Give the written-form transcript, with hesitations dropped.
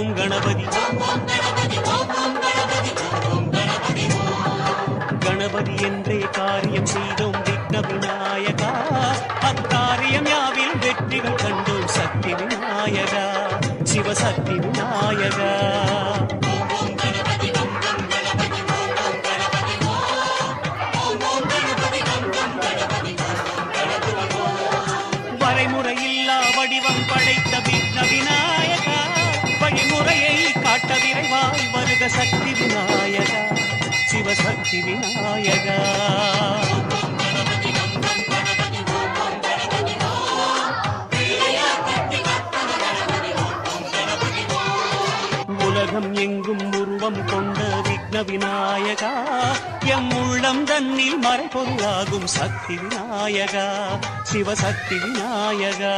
ஓம் கணபதி கணபதி என்றே காரியம் செய்தோம் விக்ன விநாயகா. அக்காரியம் யாவில் வெற்றிகள் கண்டோம் சக்தி விநாயகா, சிவசக்தி விநாயகா. வரைமுறையில்லா வடிவம் படைத்த விக்ன விநாயகா, வழிமுறையை காட்ட விரைவாய் வருக சக்தி விநாயகா, சிவசக்தி விநாயகா. உலகம் எங்கும் உருவம் கொண்ட விக்ன விநாயகா, எம் உள்ளம் தன்னில் மறைபொருளாகும் சக்தி விநாயகா, சிவசக்தி விநாயகா.